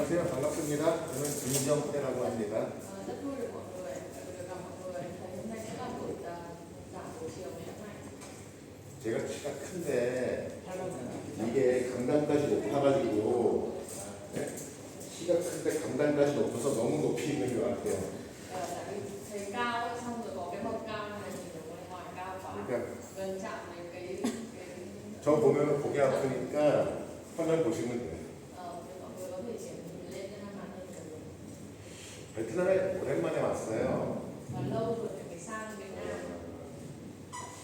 안녕하세요. 반갑습니다. 저는 김정태라고 합니다. Rất vui được mọi người, được gặp mọi người. Thầy hôm nay sẽ làm buổi giảng buổi chiều ngày hôm nay. 제가 키가 큰데 이게 강단까지 높아가지고 네? 키가 큰데 강단까지 높아서 너무 높이 있는 것 같아요. Tại vì thầy cao ấy, xong rồi có cái bậc cao này nhìn ở ngoài ngoài cao quá, 그러니까 gần chạm đến cái 저 보면 고개 아프니까 화면 보시면 돼요. mọi người có thể chuyển nhìn lên cho nó mặt hơn được. 베트남에 오랜만에 왔어요. Và lâu rồi phải sang Việt Nam.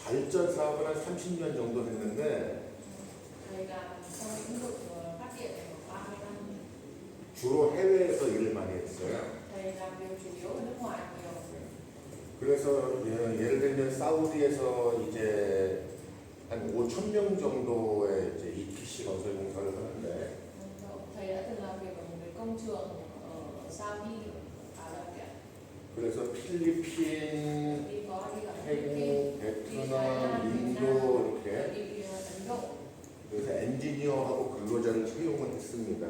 발전 사업을 한 30년 정도 했는데 Thầy làm trong lĩnh vực phát điện này khoảng 30 năm. 주로 해외에서 일을 많이 했어요. Thầy làm việc chủ yếu ở nước ngoài nhiều. 그래서 예를 들면 사우디에서 이제 한 5천 명 정도의 이제 EPC 건설 공사를 하는데 Thầy đã từng làm việc ở một cái công trường ở Saudi, Ả Rập ạ. 그래서 필리핀, Đi có đi gặp 태국, 베트남, 인도 이렇게 đi Ấn Độ. 그래서 엔지니어하고 근로자를 채용을 했습니다.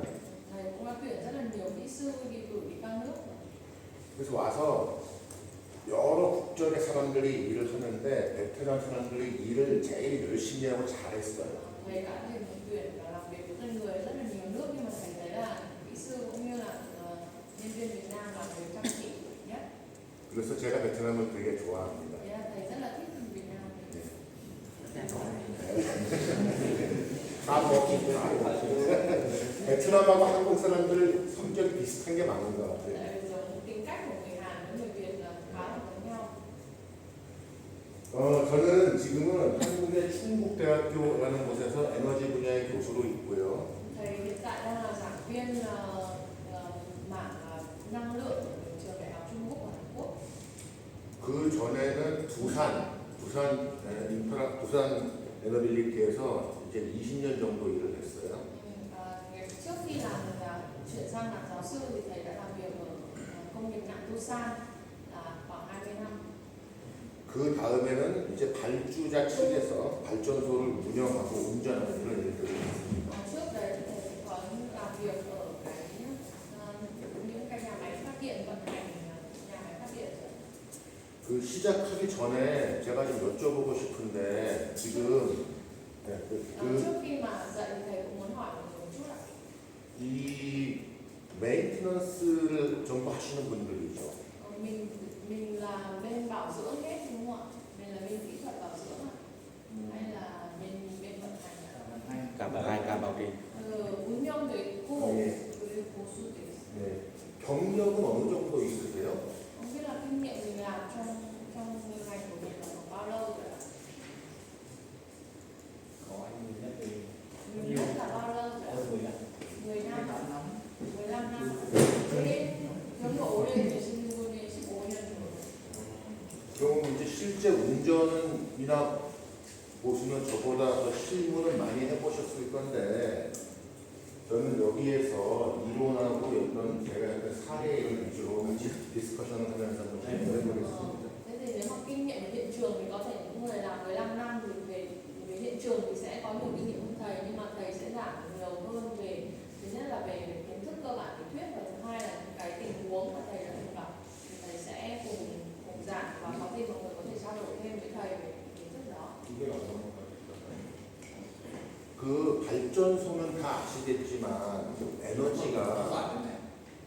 Thầy cũng đã tuyển rất là nhiều kỹ sư đi cử đi các nước. 그래서 와서 여러 국적의 사람들이 일을 하는데 베트남 사람들이 일을 제일 열심히 하고 잘했어요. Thầy đã tuyển và làm việc với người rất là nhiều nước, nhưng mà thầy thấy là kỹ sư cũng như là nhân viên Việt Nam làm việc chăm chỉ nhất. 그래서 제가 베트남을 되게 좋아합니다. Thế là thầy rất là thích Việt Nam. 다 먹고 베트남하고 한국 사람들 성격이 비슷한 게 많은 것 같아요. Tại vì giống tính cách của người Hàn với người Việt là khá là giống nhau. 저는 지금은 한국의 충북대학교라는 곳에서 에너지 분야의 교수로 있고요. Thầy hiện tại đang là giảng viên mảng năng lượng ở trường Đại học Trung Quốc và Hàn Quốc. 그 전에는 부산 에너빌리티에서 이제 20년 정도 일을 했어요. Trước khi làm chuyển sang làm giáo sư thì thầy đã làm việc ở công nghiệp nặng Busan là khoảng 20 năm. 그 다음에는 이제 발주자 측에서 발전소를 운영하고 운전하는 이런 일들을 했습니다. Trước đấy thì thầy cũng có làm việc ở những cái nhà máy phát điện, vận hành nhà máy phát điện. 그 시작하기 전에 제가 좀 여쭤보고 싶은데 지금 Trước khi mà dạy thì thầy cũng muốn hỏi một chút ạ. 이 메인테넌스를 전부 하시는 분들이죠. Mình là bên bảo dưỡng hết đúng không ạ? Mình là bên kỹ thuật bảo dưỡng ạ? Hay là bên vận hành ạ? cả hai cả bảo trì. 운영도 있고 그리고 보수도 있어요. 네. 경력은 어느 정도 있으세요? Không biết là kinh nghiệm mình làm trong ngành của mình là khoảng bao lâu rồi ạ? Có anh nhìn nhất thì Mình nhất là bao lâu rồi ạ? hơn 10 năm. 10 năm. 15 năm. Thế 경력 오래 되시는 분이 15년 정도. 그럼 이제 실제 운전이나 보시면 저보다 더 실무는 많이 해보셨을 건데 저는 여기에서 이론하고 어떤 제가 약간 사례를 위주로 같이 디스커션을 하면서 좀 해보겠습니다. Thế thì nếu mà kinh nghiệm về hiện trường thì có thể những người làm 15 năm thì về hiện trường thì sẽ có nhiều kinh nghiệm hơn thầy, nhưng mà thầy sẽ giảng nhiều hơn về, thứ nhất là về kiến thức cơ bản lý thuyết, và thứ hai là những cái tình huống mà thầy đã từng gặp thì thầy sẽ cùng giảng, và có gì mọi người có thể trao đổi thêm với thầy về kiến thức đó. 그 발전소는 다 아시겠지만 에너지가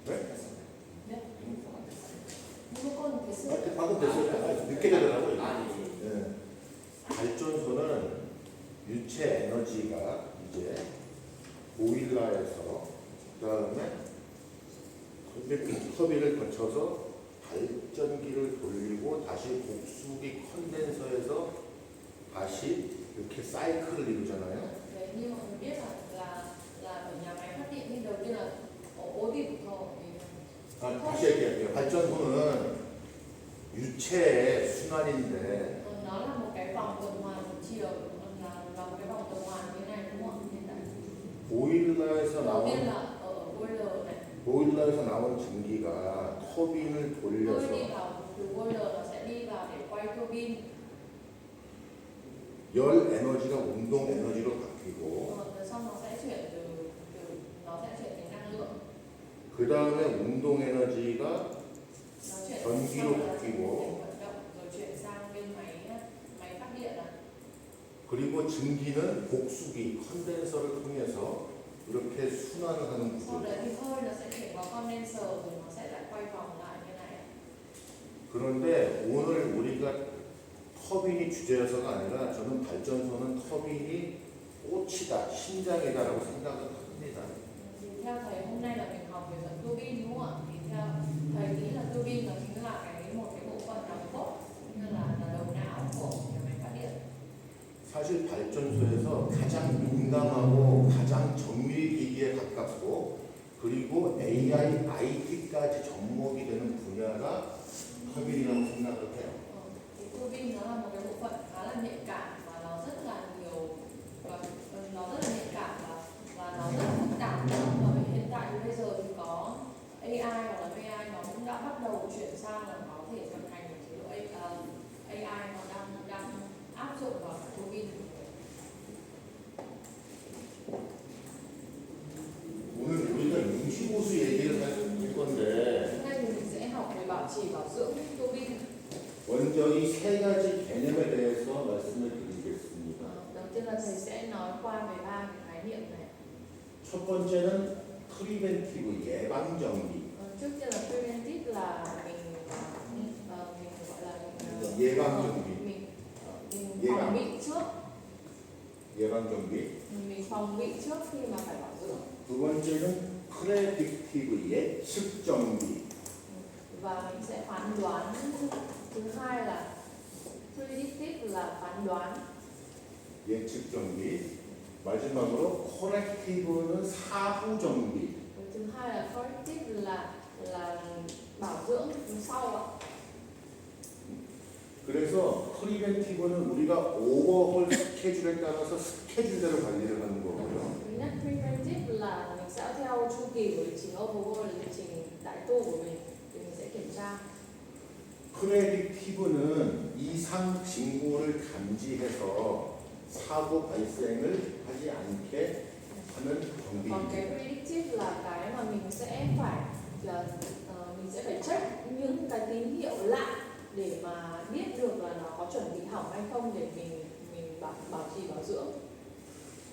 네? 무조건 됐어요. 방금 됐어요. 늦게 되더라고요. 네. 발전소는 유체 에너지가 이제 보일러에서 그다음에 터빈을 거쳐서 발전기를 돌리고 다시 복수기 컨덴서에서 다시 이렇게 사이클을 이루잖아요. Đấy, như mọi người biết là ở nhà máy phát điện thì đầu tiên là 어디부터 다시 얘기할게요. 발전소는 유체의 순환인데 nó là một cái vòng tuần hoàn một chiều, là một cái vòng tuần hoàn như này đúng không? Hiện tại 보일러에서 đầu tiên 나온 là ở boiler này, 보일러에서 나온 전기가 터빈을 tôi 돌려서 đi vào từ boiler nó sẽ đi vào để quay tua bin, 열 에너지가 운동 에너지로 바뀌고 xong nó sẽ chuyển từ nó sẽ chuyển thành năng lượng. 그 다음에 운동 에너지가 nói chuyện 전기로 xong rồi là 바뀌고 vận động rồi chuyển sang bên máy phát điện ạ. 그리고 증기는 곡수기 컨덴서를 통해서 이렇게 순환을 하는 Sau 구조. đấy thì hơi nó sẽ chuyển vào condenser rồi nó sẽ lại quay vòng lại như này. 그런데 오늘 우리가 터빈이 주제여서가 아니라 저는 발전소는 터빈이 꽃이다, 심장이다라고 생각을 합니다. Thì theo thầy hôm nay là mình học về phần tua bin đúng không ạ? Thì theo thầy nghĩ là tua bin nó chính là một cái bộ phận nòng cốt như là đầu não của nhà máy phát điện. 사실 발전소에서 가장 민감하고 가장 정밀 기기에 가깝고 그리고 AI, IT까지 접목이 되는 분야가 터빈이라고 생각을 해요. Thì tua bin nó là một cái bộ phận khá là nhạy cảm và nó rất là nhiều và nó rất là nhạy cảm và nó rất là phức tạp nữa. Và hiện tại thì bây giờ thì có AI hoặc là AI nó cũng đã bắt đầu chuyển sang là có thể vận hành một chế độ AI nó đang áp dụng vào tua bin. 오늘 우리가 임시보수 얘기를 할 건데 Hôm nay thì mình sẽ học về bảo trì bảo dưỡng tua bin. 먼저 이 세 가지 개념에 대해서 말씀을 드리겠습니다. Đầu tiên là thầy sẽ nói qua về ba cái khái niệm này. 첫 번째는 프리벤티브 예방 정비. Trước tiên là preventive là mình gọi là 예방 정비. mình phòng bị trước, 예방 정비. mình phòng bị trước khi mà phải bảo dưỡng. 두 번째는 프레딕티브 예측 정비. Và mình sẽ phán đoán. Thứ hai là predictive là phán đoán. 예측 정비. 마지막으로 코렉티브는 사후 정비. Thứ hai là corrective là bảo dưỡng sau ạ. 그래서 프리벤티브는 우리가 오버홀 스케줄에 따라서 스케줄대로 관리를 하는 거고요. Thứ nhất preventive là mình sẽ theo chu kỳ của lịch trình overhaul, lịch trình đại tu của mình thì mình sẽ kiểm tra. 프레딕티브는 이상 징후를 감지해서 사고 발생을 하지 않게 하는 Còn cái 정비입니다. predictive là cái mà mình sẽ phải check những cái tín hiệu lạ để mà biết được là nó có chuẩn bị hỏng hay không để mình bảo trì bảo dưỡng.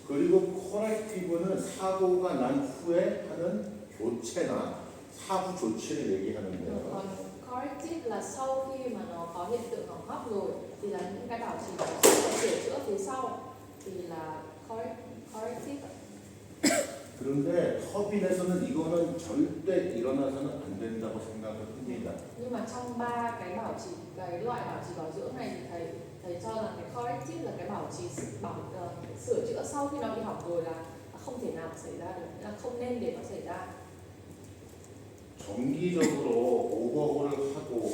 그리고 코렉티브는 사고가 난 후에 하는 교체나 사후 조치를 얘기하는데요. Còn corrective là sau khi mà nó có hiện tượng hỏng hóc rồi thì là những cái bảo trì bảo dưỡng và sửa chữa phía sau thì là corrective. 그런데 터빈에서는 이거는 절대 일어나서는 안 된다고 생각을 합니다. Nhưng mà trong ba cái loại bảo trì bảo dưỡng này thì thầy cho rằng cái corrective là cái bảo trì sửa chữa sau khi nó bị hỏng rồi là không thể nào xảy ra được, là không nên để nó xảy ra. 정기적으로 오버홀을 하고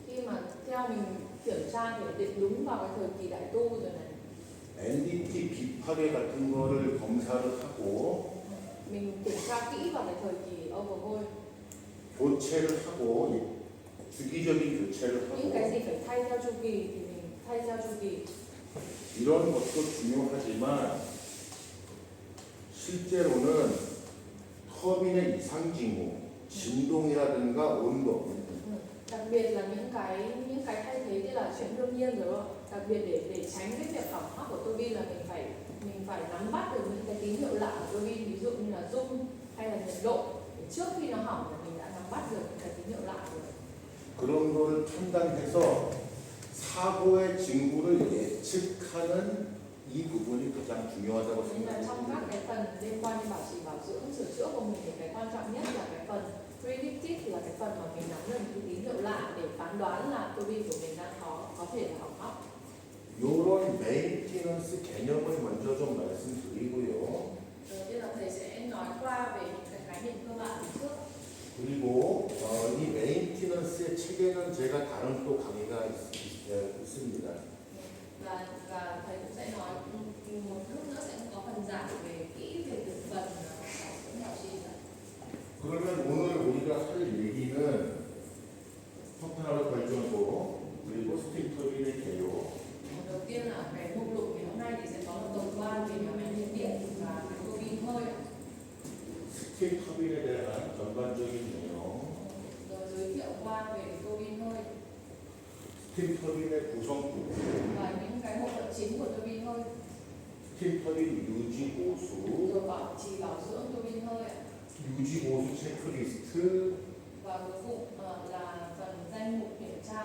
Khi mà theo mình kiểm tra kiểm định đúng vào cái thời kỳ đại tu rồi này, NDT 비파괴 같은 거를 검사를 하고 mình kiểm tra kỹ vào cái thời kỳ overhaul, 교체를 하고 주기적인 교체를 những cái 하고 gì phải thay theo chu kỳ thì mình thay theo chu kỳ. 이런 것도 중요하지만 실제로는 터빈의 이상 징후, 진동이라든가 온도 Đặc biệt là những cái thay thế thì là chuyện đương nhiên rồi, đặc biệt để tránh cái việc hỏng hóc của tua bin là mình phải nắm bắt được những cái tín hiệu lạ của tua bin, ví dụ như là rung hay là nhiệt độ, để trước khi nó hỏng là mình đã nắm bắt được những cái tín hiệu lạ rồi. 그런 거를 판단해서 사고의 징후를 예측하는 이 부분이 가장 중요하다고 Nên là trong các 생각합니다. cái phần liên quan đến bảo trì bảo dưỡng sửa chữa của mình thì cái quan trọng nhất là cái phần predictive, là cái phần mà mình nắm được những tín hiệu lạ để phán đoán là tua bin của mình đang có thể là hỏng hóc. 이런 메인티넌스 개념을 먼저 좀 말씀드리고요. Đầu tiên là thầy sẽ nói qua về những cái khái niệm cơ bản trước. 그리고 이 메인티넌스의 책에는 제가 다른 또 강의가 있습니다. Và thầy cũng sẽ nói một lúc nữa sẽ có phần giảng về kỹ về từng phần bảo trì. 그러면 오늘 우리가 할 얘기는 퍼터널 발전소 그리고 스팀 터빈의 개요. Đầu tiên là cái mục lục ngày hôm nay thì sẽ có một tổng quan về nhà máy nhiệt điện và cái tua bin hơi. 스팀 터빈에 대한 전반적인 내용, rồi giới thiệu qua về tua bin hơi 스팀 터빈의 구성부, và những cái bộ phận chính của tua bin hơi, 스팀 터빈 유지 보수, rồi bảo trì bảo dưỡng tua bin hơi ạ. 유지 보수 체크리스트, Và cuối cùng là phần danh mục kiểm tra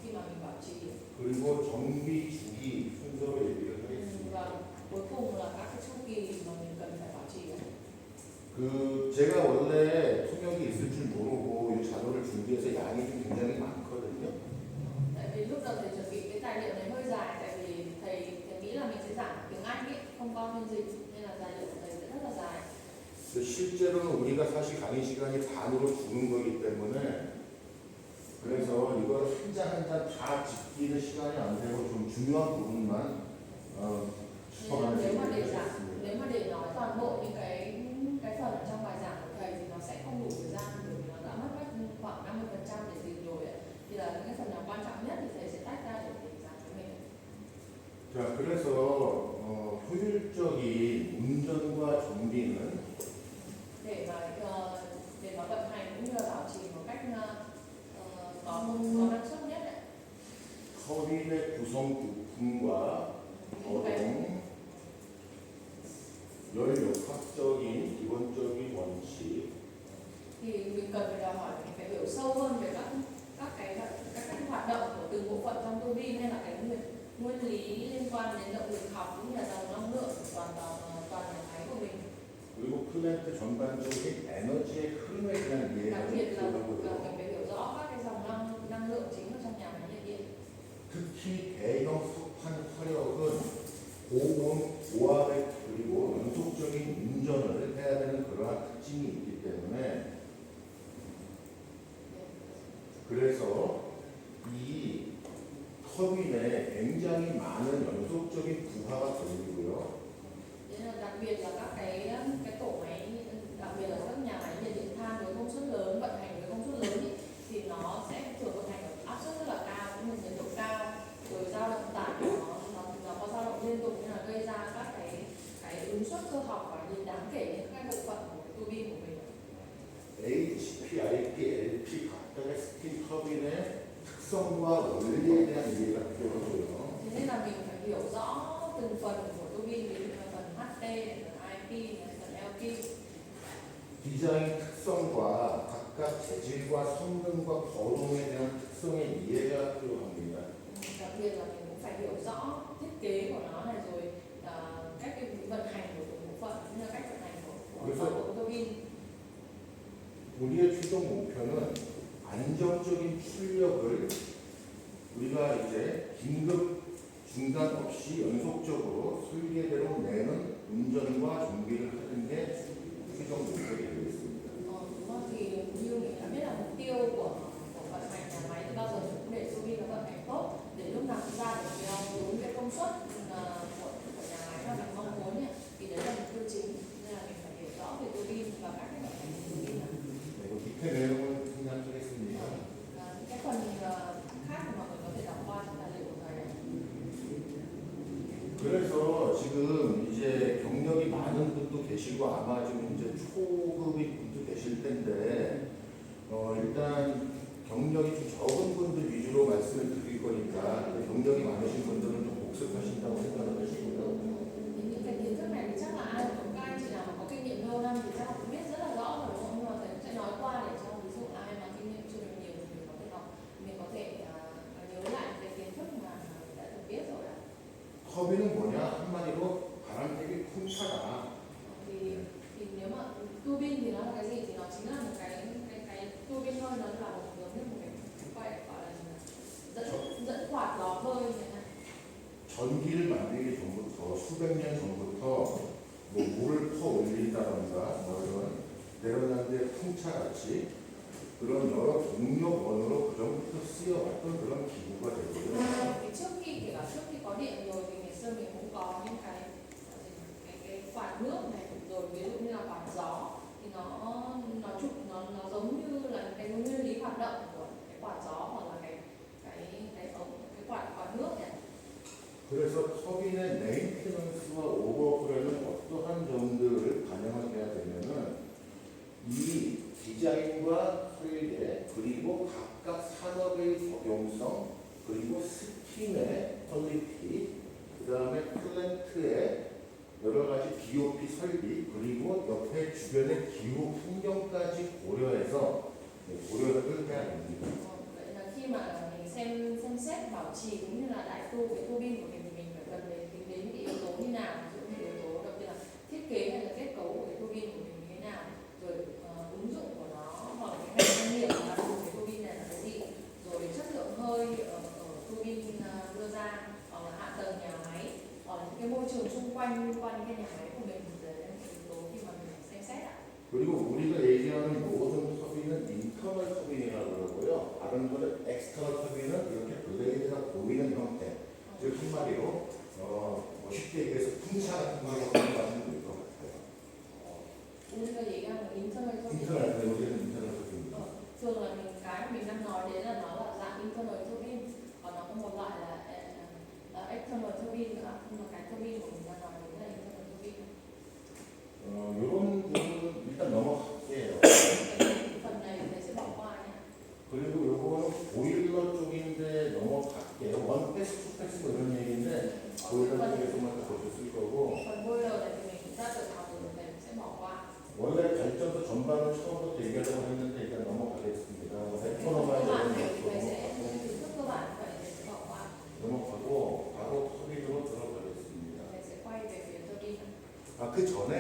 khi mà mình bảo trì. 그리고 정비 주기 순서로 얘기를 하겠습니다. Và cuối cùng là các cái chu kỳ mà mình cần phải bảo trì ạ. 제가 원래 통역이 있을 줄 모르고 이 자료를 준비해서 양이 좀 굉장히 많거든요. Tại vì lúc đầu thầy chuẩn bị cái tài liệu này hơi dài, tại vì thầy nghĩ là mình sẽ giảng tiếng Anh ấy, không có phiên dịch nên là tài liệu của thầy sẽ rất là dài. 실제로는 우리가 사실 강의 시간이 반으로 주는 거기 때문에 그래서 이걸 한 장 한 장 다 짚기는 시간이 안 되고 좀 중요한 부분만 짚어가는 Nếu mà 식으로 để giảng, 하겠습니다. nếu mà để nói toàn bộ những cái phần ở trong bài giảng của thầy thì nó sẽ không đủ thời gian, bởi vì nó đã mất khoảng 50% để dịch rồi ạ. Thì là những cái phần nào quan trọng nhất thì thầy sẽ tách ra để giảng cho mình. 자, 그래서 효율적인 운전과 정비는 để nó vận hành cũng như là bảo trì một cách có năng suất nhất ạ. 터빈의 구성 부품과 거동, 열역학적인 기본적인 원칙, Thì mình cần phải đòi hỏi mình phải hiểu sâu hơn về các hoạt động của từng bộ phận trong tua bin, hay là cái nguyên lý liên quan đến động lực học cũng như là dòng năng lượng của toàn nhà máy của mình. 그리고 플랜트 전반적인 에너지의 흐름에 대한 Đặc 이해가 biệt là 필요하고요. mình phải hiểu rõ các cái dòng năng lượng chính ở trong nhà máy nhiệt điện. 특히 대형 석판 화력은 고온, 고압의 그리고 연속적인 운전을 해야 되는 그러한 특징이 있기 때문에 그래서 이 터빈에 굉장히 많은 연속적인 부하가 걸리고요. Nên là đặc biệt là các cái tổ máy, đặc biệt là các nhà máy nhiệt điện than với công suất lớn, vận hành với công suất lớn ý, thì nó sẽ thường vận hành ở áp suất rất là cao, cũng như nhiệt độ cao, rồi dao động tải nó có dao động liên tục, nên là gây ra các cái ứng suất cơ học và nhìn đáng kể những các bộ phận của tua bin của mình. HP, IP, LP 각각의 스팀 터빈의 특성과 원리에 대한 이해가 필요하고요. Thế nên là mình phải hiểu rõ từng phần của tua bin, ví dụ như phần HT, phần IP, phần LP. 디자인 특성과 각각 재질과 성능과 거동에 대한 특성의 이해가 필요합니다. Đặc biệt là mình cũng phải hiểu rõ thiết kế của nó này, rồi cách cái vận hành của từng bộ phận, cũng như là cách vận hành của tua bin. 우리의 최종 목표는 안정적인 출력을 우리가 이제 긴급 중단 없이 연속적으로 설계대로 내는 운전과 정비를 하는 게 최종 목표가 되겠습니다. Đúng rồi, thì như mình đã biết là mục tiêu của vận hành nhà máy thì bao giờ cũng để tua bin nó vận hành tốt, để lúc nào cũng ra được theo đúng cái công suất của nhà máy mà mình mong muốn nhỉ. Thì đấy là mục tiêu chính, nên là mình phải hiểu rõ về tua bin và các cái vận hành của tua bin. 네, 밑에 내용을 생략하겠습니다. Cái phần khác mà mọi người có thể đọc qua trong tài liệu của thầy. 그래서 지금 이제 경력이 많은 분도 계시고 아마 지금 이제 초급인 분도 계실 텐데 일단 경력이 좀 적은 분들 위주로 말씀을 드릴 거니까 경력이 많으신 분들은 좀 복습하신다고 생각을 하시고요. Những cái kiến thức này thì chắc là ai cũng các anh chị nào mà có kinh nghiệm lâu năm thì chắc cũng biết rất là rõ rồi, đúng không? Nhưng mà thầy sẽ nói qua để cho ví dụ ai mà kinh nghiệm chưa được nhiều thì mình có thể học, mình có thể nhớ lại cái kiến thức mà mình đã từng biết rồi ạ. 터빈은 뭐냐? 한마디로 바람대기 풍차다. Thì nếu mà tua bin thì nó là cái gì, thì nó chính là một cái tua bin thôi, nó là một giống như một cái gọi là dẫn quạt gió hơi như thế này. 전기를 만들기 전부터 수백 년 전부터 뭐 물을 퍼 올린다던가 뭐 이런 내려가는데 풍차같이 그런 여러 동력원으로 그전부터 쓰여왔던 그런 기구가 되고요. Thì trước khi có điện rồi thì ngày xưa mình cũng có những cái quạt nước này, rồi ví dụ như là quạt gió thì nó giống như là cái nguyên lý hoạt động của cái quạt gió hoặc là cái quạt nước này. 그래서 터빈의 메인테넌스와 오버홀에는 어떠한 점들을 반영을 해야 되냐면 디자인과 설계, 그리고 각각 산업의 적용성, 그리고 스팀의 퀄리티, 그 다음에 플랜트의 여러 가지 BOP 설비, 그리고 옆에 주변의 기후 풍경까지 고려해서 고려를 해야 됩니다. Vậy là khi mà mình xem xét bảo trì cũng như là đại tu cái tua bin của mình thì mình phải cần để tính đến những yếu tố như nào, ví dụ như yếu tố đầu tiên là thiết kế hay là kết cấu của cái tua bin của mình như thế nào, rồi ứng dụng của nó hoặc là cái ngành công nghiệp mà dùng cái tua bin này là cái gì, rồi chất lượng hơi ở tua bin đưa ra, hoặc là hạ tầng nhà máy, hoặc là những cái môi trường xung quanh liên quan đến cái nhà máy của mình, đấy là những yếu tố khi mà mình xem xét ạ. 그리고 우리가 얘기하는 모든 터빈은 인터널 터빈이라고 그러고요. 다른 거는 엑스터널 터빈은 이렇게 블레이드가 보이는 형태. 즉 한마디로 뭐 쉽게 얘기해서 풍차 같은 거라고 생각하시면 될 것 같아요. 우리가 얘기하는 internal turbine. 인터널, 우리는 인터널 터빈입니다. Thường là cái mình đang nói đến là nó là dạng internal turbine, còn nó có một loại là external turbine nữa, nhưng mà cái turbine của mình đang nói đến là internal turbine. 이런 부분은 일단 넘어갈게요. Phần này thầy sẽ bỏ qua nhé. 그리고 요거는 보일러 쪽인데 넘어갈게요. 원 패스, 투 패스 뭐 이런 얘기인데 보일러 쪽에서만 보셨을 거고 Phần boiler này thì mình cũng đã tự học rồi, thầy sẽ bỏ qua. 원래 발전소 전반은 처음부터 얘기하려고 했는데 일단 넘어가겠습니다. 에코노마이 Cơ bản thì thầy sẽ kiến thức cơ bản vậy thầy sẽ bỏ qua. 넘어가고 바로 터빈으로 들어가겠습니다. Thầy sẽ quay về phía turbine. 그 전에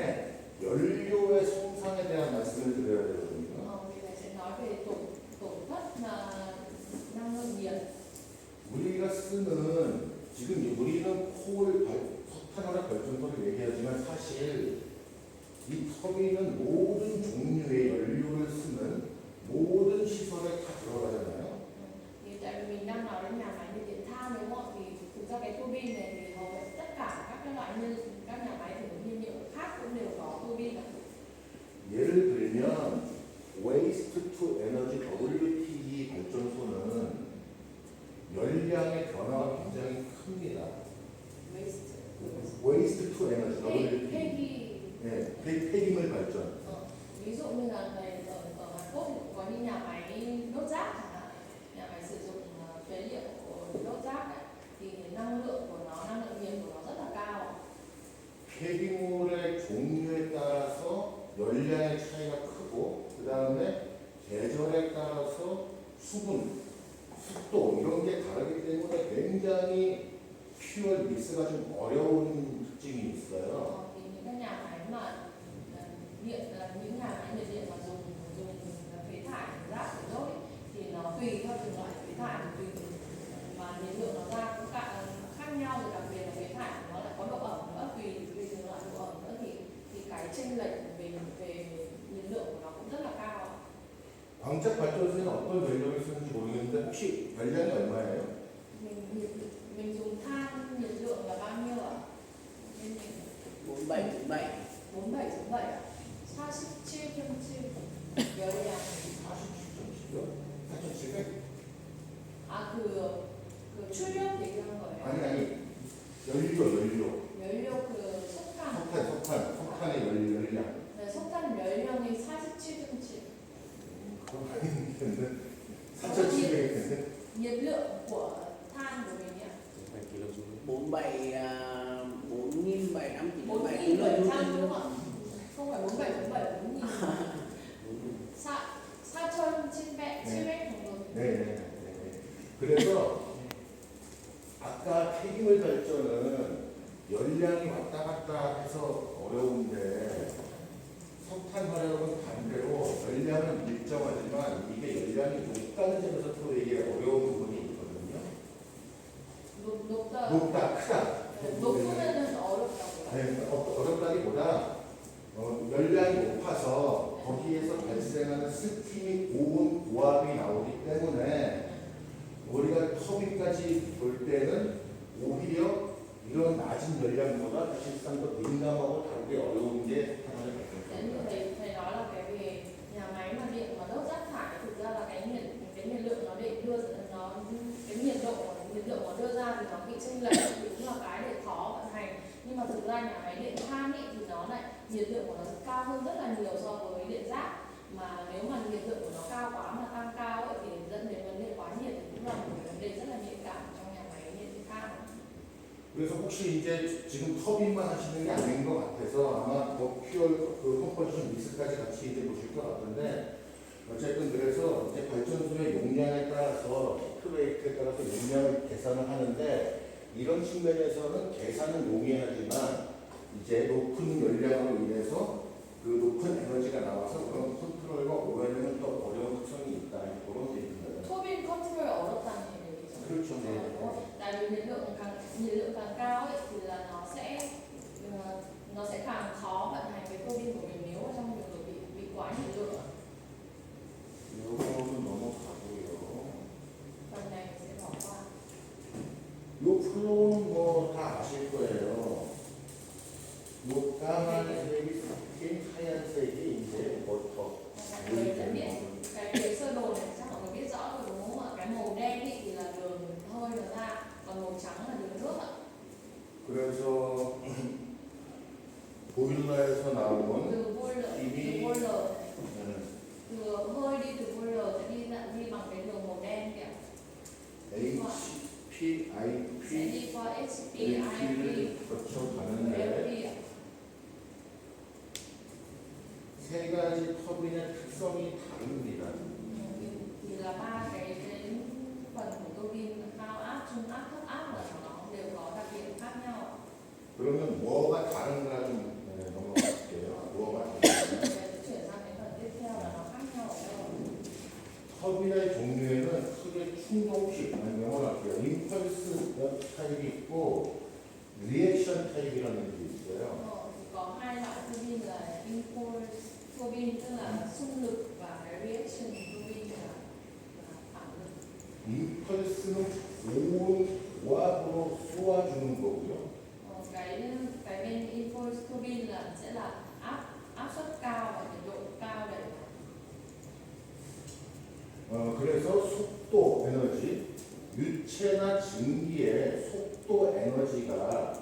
연료의 손상에 대한 말씀을 드려야 되거든요. Thì thầy sẽ nói về tổn thất năng lượng nhiệt. 우리가 쓰는 지금 우리는 석탄화력 발전소를 얘기하지만 사실 이 터빈은 모든 종류의 연료를 쓰는 모든 시설에 다 들어가잖아요. Thì tại vì mình đang nói đến nhà máy nhiệt điện than đúng không? Thì thực ra cái tua bin này thì hầu hết tất cả các cái loại như các nhà máy thử nhiên liệu khác cũng đều có tua bin. 예를 들면 waste to energy WTE 발전소는 열량의 변화가 굉장히 큽니다. waste to energy WTE. 폐기. 네, 폐기물 발전. Ví dụ như là ở Hàn Quốc thì cũng có những nhà máy đốt rác chẳng hạn, nhà máy sử dụng phế liệu đốt rác ấy, thì năng lượng của nó, năng lượng nhiệt của nó rất là cao. 폐기물의 종류에 따라서 열량의 차이가 크고 그 다음에 계절에 따라서 수분, 습도 이런 게 다르기 때문에 굉장히 퓨얼 믹스가 좀 어려운 특징이 있어요. Thì những cái nhà máy mà những nhà máy nhiệt điện mà dùng phế thải rác để đốt ấy, thì nó tùy theo từng loại phế thải, tùy và nhiệt lượng nó ra cũng khác nhau, rồi đặc biệt là phế thải của nó lại có độ ẩm nữa, tùy từng loại độ ẩm nữa thì cái chênh lệch về nhiệt lượng của nó cũng rất là cao. 광적 발전소에는 어떤 전력을 쓰는지 모르겠는데 혹시 열량이 얼마예요? Mình dùng than nhiệt lượng là bao nhiêu ạ? 47.7. 47.7 ạ? 47.7 열량. 47.7요? 4,700? 그 출력 얘기하는 거예요? 아니 연료 연료 그 석탄. 석탄의 열량. 네, 석탄 연령이 47.7. 그건 아닌데 4,700. nhiệt lượng của than của mình nhé. 47 4.700 4.700 đúng không ạ? Không phải 47.7, 4,700 정도. 네. 그래서 아까 폐기물 발전은 열량이 왔다 갔다 해서 어려운데 석탄 화력은 반대로 열량은 일정하지만 이게 열량이 높다는 점에서 또 이게 어려운 부분이 있거든요. 높다, 크다. 높으면 어렵다고요. 네, 어렵다기보다 열량이 높아서 거기에서 발생하는 스팀이 고온 고압이 나오기 때문에 우리가 터빈까지 볼 때는 오히려 이런 낮은 열량보다 사실상 더 민감하고 다루기 어려운 게 하나의 발전소입니다. Thầy nói là cái về nhà máy mà điện mà đốt rác thải thực ra là cái nhiệt lượng nó để đưa nó cái nhiệt lượng nó đưa ra thì nó bị chênh lệch, thì cũng là cái để khó vận hành. Nhưng mà thực ra nhà máy điện than thì nó lại nhiệt lượng của nó cao hơn rất là nhiều so với điện rác. Mà nếu mà nhiệt 혹시 이제 지금 터빈만 하시는 게 아닌 것 같아서 아마 뭐 퓨얼 그 컴포지션 미스까지 같이 이제 보실 것 같은데 어쨌든 그래서 이제 발전소의 용량에 따라서 히트레이트에 따라서 용량을 계산을 하는데 이런 측면에서는 계산은 용이하지만 이제 높은 열량으로 인해서 그 높은 에너지가 나와서 그런 컨트롤과 오해는 더 어려운 특성이 있다 그런 얘기입니다. Turbine control 어렵다는 얘기죠. 그렇죠. 네. Tại vì nhiệt lượng càng cao ấy, thì là nó sẽ càng khó vận hành cái turbine của mình nếu mà trong trường hợp bị quá nhiệt lượng. 요거는 넘어가고요. Phần này mình sẽ bỏ qua. 요 플로우는 뭐 다 아실 거예요. 요 까만색이 섞인 하얀색이 이제 워터. Mọi người sẽ biết cái việc sơ đồ này chắc mọi người biết rõ rồi đúng không ạ? Cái màu đen ý thì là đường hơi nó ra, còn màu trắng là đường nước ạ. 그래서 보일러에서 나온 Từ boiler 이미 này, từ hơi đi từ boiler sẽ đi bằng cái đường màu đen kìa. HPIP Sẽ đi qua HP, LP를 IP, 거쳐 가는데 LP ạ. 세 가지 터빈의 특성이 다릅니다. Thì là ba cái phần của turbine cao áp, trung áp, thấp áp là nó đều có đặc điểm khác nhau. 그러면 뭐가 다른가 좀 넘어갈게요. 뭐가 다른가? Chuyển sang cái phần tiếp theo là nó khác nhau ở đâu? 터빈의 종류에는 크게 충동식, 영어로 할게요. 임펄스 타입이 있고 리액션 타입이라는 게 있어요. Thì có hai loại turbine là impulse turbine tức là xung lực và cái reaction turbine là phản lực. 임펄스는 고온 고압으로 쏘아주는 거고요. Cái bên impulse turbine là sẽ là áp suất cao và nhiệt độ cao để 그래서 속도 에너지, 유체나 증기의 속도 에너지가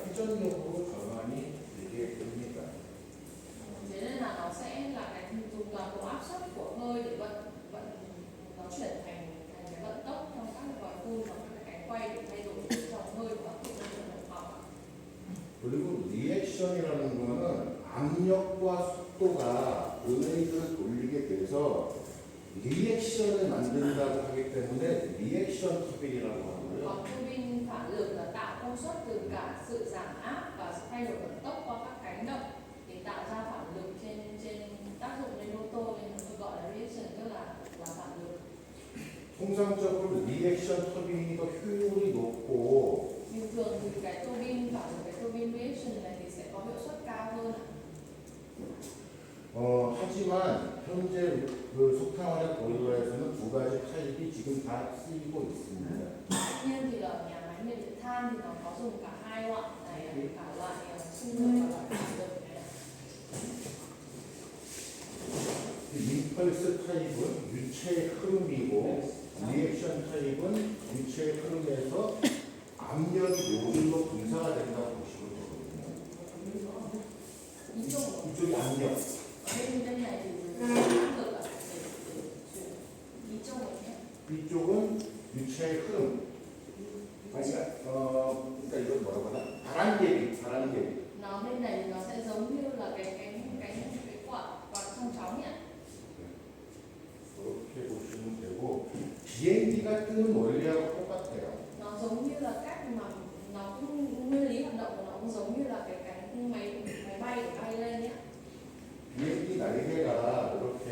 회전력으로 전환이 되게 됩니다. thế nên là nó sẽ là cái dùng toàn bộ áp suất của hơi để vận nó chuyển thành cái vận tốc trong các cái vòi phun và các cái cánh quay để thay đổi cái dòng hơi và cái vận động. 그리고 리액션이라는 거는 압력과 속도가 은행을 돌리게 돼서 리액션을 만든다고 하기 때문에 리액션 터빈이라고 하고요. Còn turbine phản lực là tạo công suất từ cả sự giảm áp và sự thay đổi vận tốc qua các cánh động để tạo ra phản lực trên tác dụng lên ô tô nên nó gọi là reaction tức là phản lực. 통상적으로 리액션 터빈이 더 효율이 높고 Nhưng thường thì cái turbine phản lực, cái turbine reaction này thì sẽ có hiệu suất cao hơn. 하지만 현재 그 속탕화력 보일러에서는 두 가지 타입이 지금 다 쓰이고 있습니다. Tuy nhiên thì ở nhà máy nhiệt điện than thì nó có dùng cả hai loại này, cả loại xung lực và loại phản lực này. 임펄스 타입은 유체의 흐름이고 리액션 타입은 유체의 흐름에서 압력이 요일로 분사가 된다고 보시면 되거든요. 이쪽이 압력. bên này thì áp lực ạ. 이쪽은 유체의 흐름. 그러니까 이건 뭐라고 하나? 바람개비. Nó bên này thì nó sẽ giống như là cái quạt trong chóng nhỉ? 그렇게 보시면 되고 비행기가 뜨는 원리하고 똑같아요. Nó giống như là cách mà nó cũng nguyên lý hoạt động của nó cũng giống như là cái cánh máy bay để bay lên nhé. 비행기 날개가 이렇게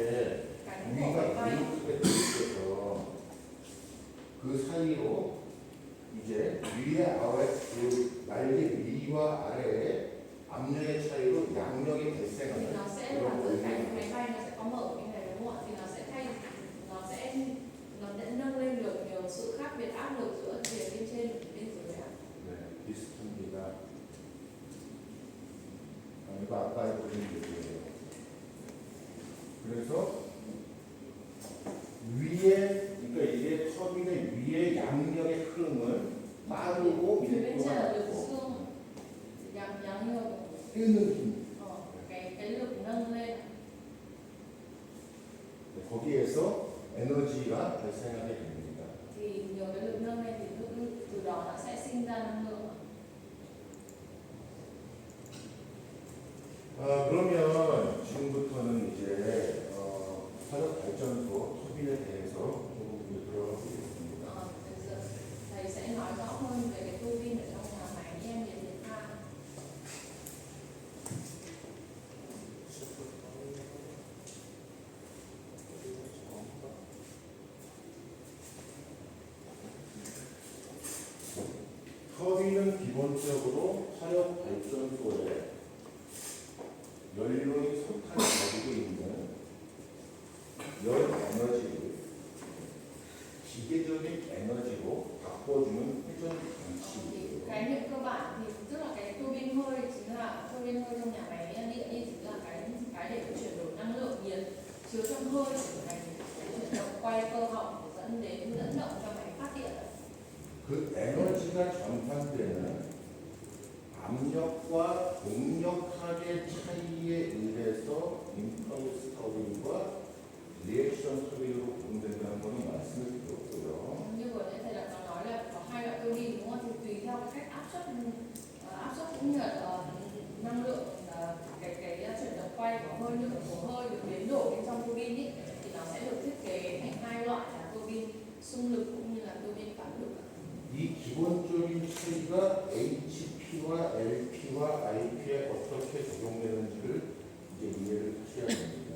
Cánh của 위가 máy bay. 이렇게 있어서 그 사이로 이제 위에 아래 그 날개 위와 아래에 압력의 차이로 양력이 Thì 발생하는 nó sẽ là 그런 từ cánh 원리입니다. máy bay nó sẽ có mở cái này đúng không ạ? Thì nó sẽ nâng lên được nhiều sự khác biệt áp lực giữa phía bên trên và bên dưới ạ. 네, 비슷합니다. 이거 아까 보신 얘기예요. 그래서 그러니까 이게 터빈의 위의 양력의 흐름을 빠르고 Phía bên trên là lực 밀도가 xương dáng như 뜨는 힘. cái lực nâng lên. 거기에서 에너지가 발생하게 됩니다. Thì nhiều cái lực nâng lên thì từ đó nó sẽ sinh ra 그러면 지금부터는 이제 화력 발전소 터빈에 대해서 조금 들어가 보겠습니다. Thực sự thầy sẽ nói rõ hơn về cái tua bin ở trong nhà máy em nhiệt điện than. 터빈은 기본적으로 화력 발전소에 연료의 석탄이 가지고 있는 열 에너지를 기계적인 에너지로 바꿔주는 회전 Thì 장치이고요. khái niệm cơ bản thì tức là cái tua bin hơi chính là tua bin hơi trong nhà máy điện ấy chính là cái để chuyển đổi năng lượng nhiệt chứa trong hơi để trở thành cái chuyển động quay cơ học để dẫn động cho máy phát điện. 그 에너지가 전환되는 압력과 동력학의 차이에 의해서 임펄스 터빈과 리액션 터빈으로 구분된다는 것은 말씀을 드렸고요. Như vừa nãy thầy đã có nói là có hai loại tua bin đúng không? Thì tùy theo cái cách áp suất cũng như là năng lượng cái chuyển động quay của hơi như của hơi được biến đổi bên trong tua bin ý, thì nó sẽ được thiết kế thành hai loại là tua bin xung lực cũng như là tua bin phản lực. 이 기본적인 차이가 HP와 LP와 IP에 어떻게 적용되는지를 이제 이해를 하셔야 됩니다.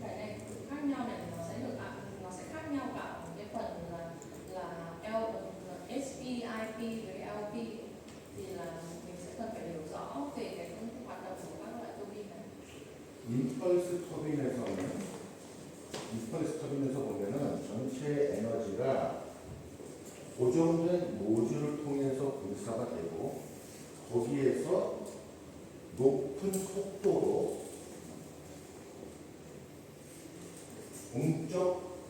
Cái này khác nhau này nó sẽ khác nhau cả ở cái phần là SP, IP với LP thì là mình sẽ cần phải hiểu rõ về cái công thức hoạt động của các loại tua bin này. 임펄스 터빈에서 보면은 전체 에너지가 고정된 노즐을 통해서 분사가 되고 거기에서 높은 속도로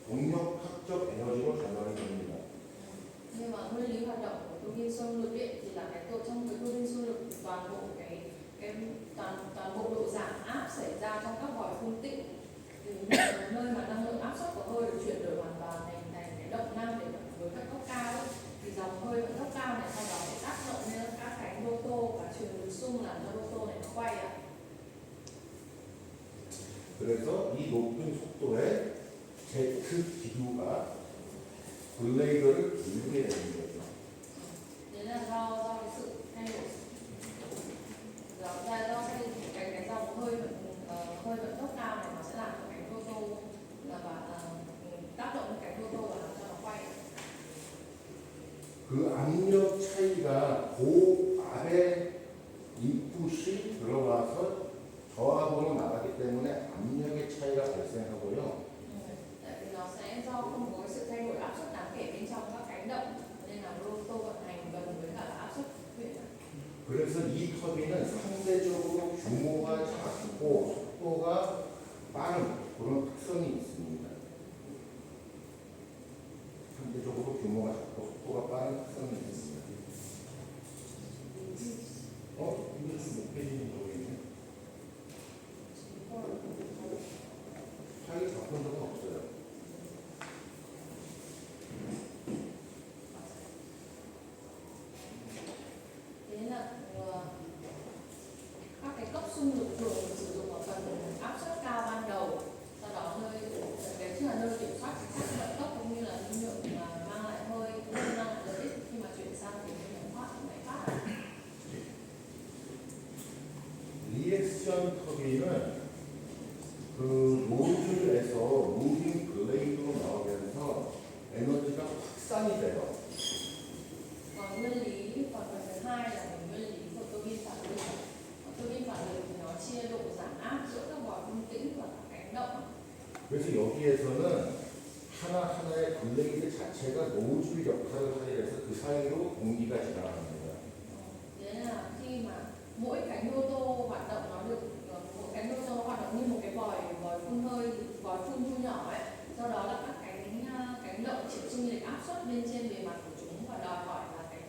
동력학적 에너지로 전환이 됩니다. Nhưng mà nguyên lý hoạt động của tua bin xung lực ấy, thì là trong cái tua bin xung lực toàn bộ toàn bộ độ giảm áp xảy ra trong các vòi phun tĩnh từ nơi mà năng lượng áp suất của hơi được chuyển đổi hoàn toàn thành cái động năng để với các tốc cao ấy. Thì dòng hơi vận tốc cao này sau đó sẽ tác động lên các cánh rô tô và truyền lực xung làm cho rô tô này nó quay ạ. 그래서 이 높은 속도의 제트 기류가 블레이더를 돌리게 되는 거죠. Đấy là do cái sự thay đổi do cái dòng hơi vận tốc cao này nó sẽ làm cho cánh rô tô và tác động lên cánh rô tô và làm cho nó quay. 그 압력 차이가 고압의 인풋이 들어와서 저압으로 나가기 때문에 압력의 차이가 발생하고요. Tại vì nó sẽ do không có sự thay đổi áp suất đáng kể bên trong các cánh động nên là rô tô vận hành gần với cả áp suất huyệt. 그래서 이 터빈은 상대적으로 규모가 작고 속도가 빠른 그런 특성이 있습니다. 상대적으로 규모가 작고 속도가 빠른 특성이 있습니다. 이거 좀 높여지는 적이 있네. 차이 바꾼 적은 없어요. Thế là các cái cấp xung lực thường được sử dụng ở phần áp suất cao ban đầu, sau đó nơi cái chính là nơi kiểm soát chính xác vận tốc cũng như là lưu lượng mà mang lại hơi năng lại lợi ích khi mà chuyển sang cái máy phát máy phát. 리액션 터빈은 그 노즐에서 무빙 블레이드로 나오면서 에너지가 확산이 돼요. Còn nguyên lý phần thứ hai là nguyên lý của tua bin phản lực. Tua bin phản lực thì nó chia độ giảm áp giữa các vòi phun tĩnh và các cánh động. 그래서 여기에서는 하나하나의 블레이드 자체가 노즐 역할을 하게 돼서 그 사이로 공기가 지나갑니다. Thế là khi mà mỗi cánh ô tô hoạt động nó được mỗi cánh ô tô hoạt động như một cái vòi phun hơi, vòi phun thu nhỏ ấy. Do đó là các cánh động chịu chênh lệch áp suất bên trên bề mặt của chúng và đòi hỏi là cái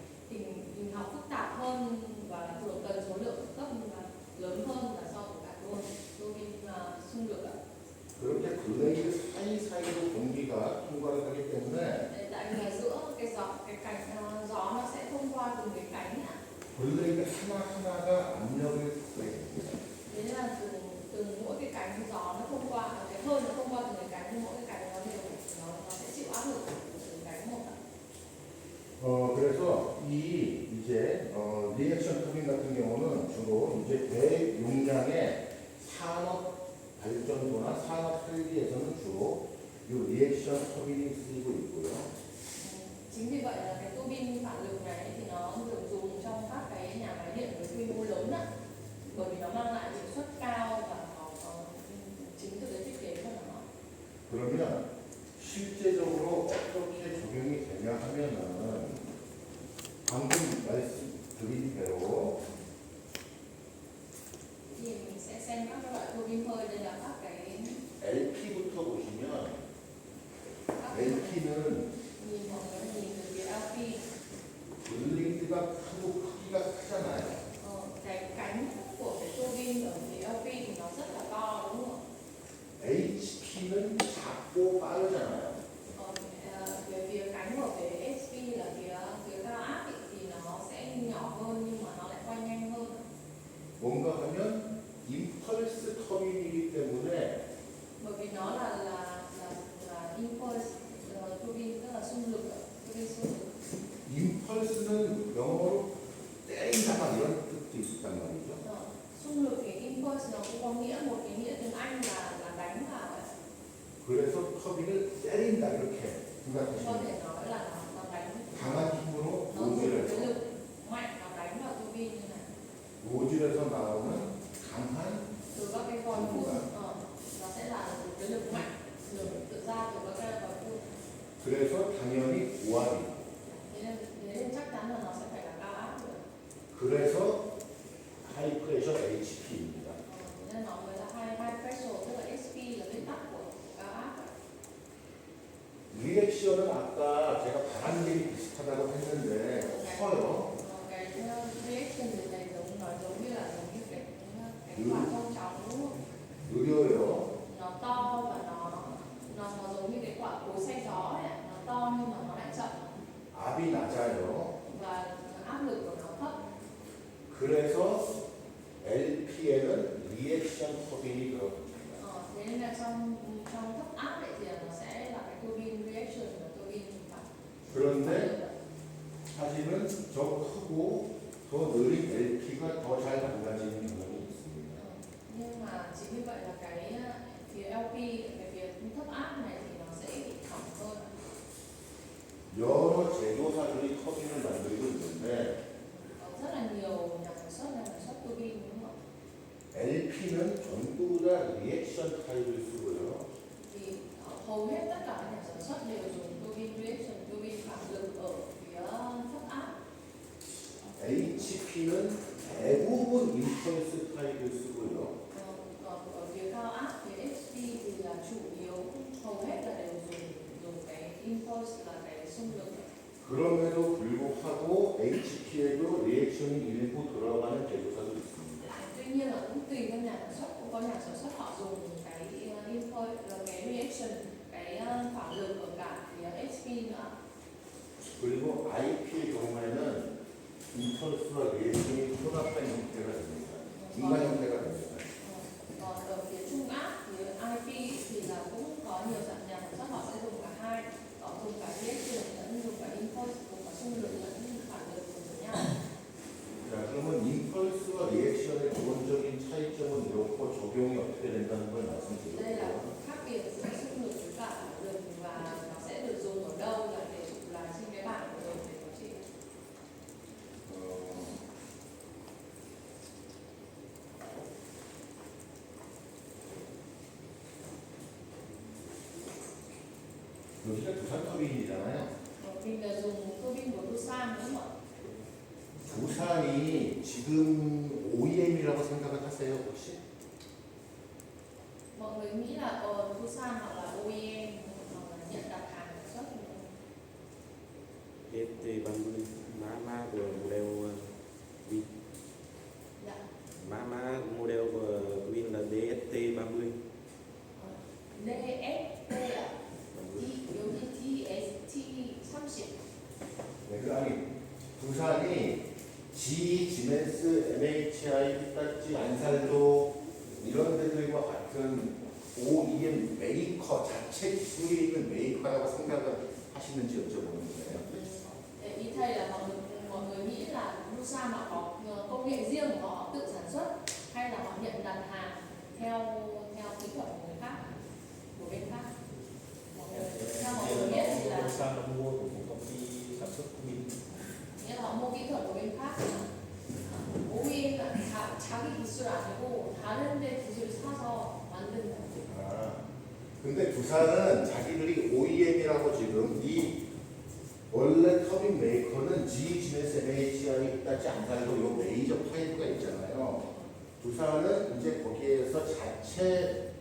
hình học phức tạp hơn và thường cần số lượng cấp lớn hơn là so với cả tua bin xung lực ạ. 그렇게 블레이드 사이사이로 공기가 통과를 하기 때문에 Tại vì là giữa cái cánh gió nó sẽ thông qua từng cái cánh ạ. 블레이드 하나하나가 압력을 받게 됩니다. Thế là 여기 이제 리액션 터빈 같은 경우는 주로 이제 대용량의 산업 발전소나 산업 설비에서는 주로 이 리액션 터빈이 쓰이고 있고요. Chính vì vậy là cái tua bin phản lực này thì nó được dùng trong các cái nhà máy điện với quy mô lớn á, bởi vì nó mang lại hiệu suất cao và nó có chính từ cái thiết kế của nó. 그러면 실제적으로 어떻게 적용이 되냐 하면은 방금 말씀드린 대로 Thì mình sẽ xem các loại tua bin hơi, đây là các cái LP부터 보시면 các LP는 nhìn mọi người nhìn từ phía LP, 블레이드가 크고 크기가 크잖아요. cái cánh của cái tua bin ở phía LP thì nó rất là to đúng không? HP는 작고 빠르잖아요. Về phía cánh của phía SP là phía cao áp ấy, thì nó sẽ nhỏ hơn nhưng mà nó lại quay nhanh hơn. 뭔가 하면 임펄스 터빈이기 때문에 Bởi vì nó là impulse tua bin, tức là xung lực, tua bin xung lực. 임펄스는 영어로 때린다 막 이런 뜻도 있단 말이죠. Xung lực thì impulse nó cũng có nghĩa, một cái nghĩa tiếng Anh là đánh vào ấy. 그래서 터빈을 때린다 이렇게 Có 생각하시면 thể nói là nó đánh, 강한 힘으로 nó dùng 노즐에서 cái lực mạnh nó đánh vào tua bin như này. 노즐에서 나오는 강한 Từ các cái vòi phun, nó sẽ là một cái lực mạnh, lực tự ra từ các cái vòi phun. 그래서 당연히 고압이 Thế nên chắc chắn là nó sẽ phải là cao áp rồi. 그래서 하이프레셔 HP입니다. Nên nó mới là high pressure, tức là SP là viết tắt của cao áp. 리액션은 아까 제가 반응들이 비슷하다고 했는데 커요. Cái reaction từ này giống như là giống như cái quả thông chóng đúng không? 느려요. Nó to và nó giống như cái quả cối xay gió ấy, nó to nhưng mà nó lại chậm 압이 낮아요. và áp lực của nó thấp. 그래서 LP에는 리액션 터빈이 들어갑니다. Thế nên là trong thấp áp ấy thì nó sẽ là cái turbine reaction và turbine phản 그런데 lực. 사실은 더 크고 더 느린 LP가 더 잘 망가지는 경향이 있습니다. Nhưng mà chính vì vậy là cái phía LP, cái phía thấp áp này thì nó sẽ bị hỏng hơn. 여러 제조사들이 터빈을 만들고 있는데 Rất là nhiều nhà sản xuất turbine đúng không? LP는 전부 다 리액션 타입을 쓰고요. Thì hầu hết tất cả các nhà sản xuất đều dùng turbine reaction, turbine phản lực ở phía thấp áp. HP는 대부분 임펄스 타입을 쓰고요. Còn ở phía cao áp, phía HP thì là chủ yếu, hầu hết là đều dùng cái impulse là cái xung lực. 그럼에도 불구하고 HP에도 리액션이 일부 들어가는 제조사도 있습니다. Tuy nhiên là cũng tùy theo nhà sản xuất, cũng có nhà sản xuất họ dùng cái impulse là cái reaction, cái phản lực ở cả phía HP nữa. 그리고 IP의 경우에는 임펄스와 리액션이 혼합된 형태가 됩니다. 중간 형태가 됩니다. Còn ở phía trung áp, phía IP thì là cũng có nhiều nhà sản xuất họ sẽ dùng cả hai, họ dùng cả reaction lẫn dùng cả impulse, dùng cả xung lực lẫn phản lực cùng với nhau. 자, 그러면 임펄스와 리액션의 기본적인 차이점은 이렇고 적용이 어떻게 된다는 걸 Đây là 말씀드렸고요. khác biệt giữa xung lực với cả phản lực và nó sẽ được dùng ở đâu là trên cái bảng của mình để có chị. 여기가 두산 터빈이잖아요. Mình là dùng turbine của Doosan đúng không ạ? 두산이 지금 OEM이라고 생각을 하세요, 혹시? Mọi người nghĩ là Doosan hoặc là OEM hoặc là nhận đặt hàng sản xuất đúng không? ST30 má của model Win. Dạ. Má model của Win là DST30. DST ạ? 여기 DST30. 네, 그 아니 두산이 G, 지멘스, MHI, 히타치, 안살도 이런 데들과 같은 OEM 메이커 자체 기술이 있는 메이커라고 생각을 하시는지 여쭤보는 거예요. Ý thầy là mọi nghĩ là Busan họ có công nghệ riêng của họ tự sản xuất hay là họ nhận đặt hàng theo theo kỹ thuật của người khác, của bên khác. Theo mọi người biết thì là Busan là mua của một công ty sản xuất của mình. nghĩa là họ mua kỹ thuật của bên khác. OEM은 자기 기술 아니고 다른 데 기술 사서 만든 거예요. 아, 근데 두산은 자기들이 OEM이라고 지금 이 원래 터빈 메이커는 GE, GS, MHI, 히타치, 안살도 이 메이저 파이브가 있잖아요. 두산은 이제 거기에서 자체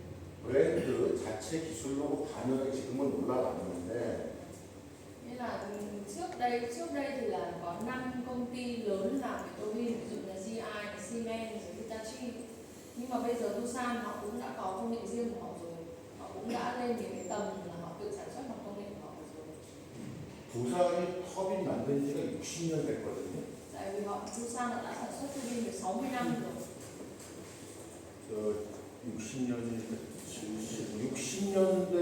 브랜드, 자체 기술로 반영해 지금은 올라가는데 Nghĩa là trước đây thì là có 5 công ty lớn làm cái tô bin, ví dụ là GI, Siemens, Hitachi. Nhưng mà bây giờ Busan họ cũng đã có công nghệ riêng của họ rồi. Họ cũng đã lên đến cái tầm là họ tự sản xuất bằng công nghệ của họ rồi. 두산이 터빈 만든 지가 60년 됐거든요. Tại vì Busan họ đã sản xuất tô bin được 60 năm rồi. 60년대, 60년대,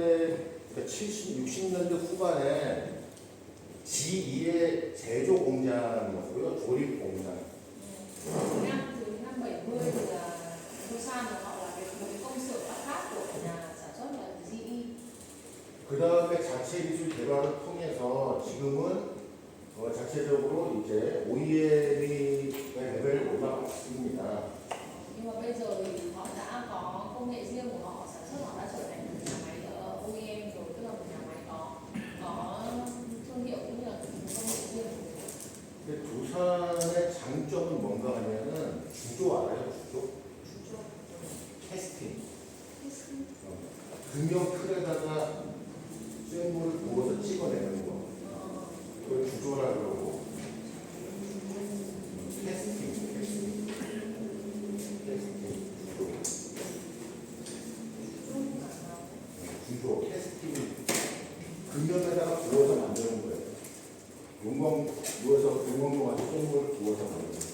그러니까 60년대 후반에 G2의 제조 공장이었고요, 조립 공장. Từ năm 70 thì là Busan họ là một cái công xưởng khác của nhà sản xuất là GE. 그 다음에 자체 기술 개발을 통해서 지금은 자체적으로 이제 OEM의 레벨을 올라갔습니다. Nhưng mà bây giờ thì họ đã có công nghệ riêng của họ, sản xuất họ đã trở thành một nhà máy OEM rồi, tức là một nhà máy có thương hiệu cũng như là công nghệ riêng của mình. 근데 두산의 장점은 뭔가 하면은 주조 알아요? 주조? 캐스팅. 금형 틀에다가 쇠물을 부어서 찍어내는 거. 그걸 주조라 그러고. 캐스팅. 주조, 캐스팅. 금형에다가 부어서 만드는 거예요. 용광 부어서 용광로한테 쇠물을 부어서 만드는 거예요.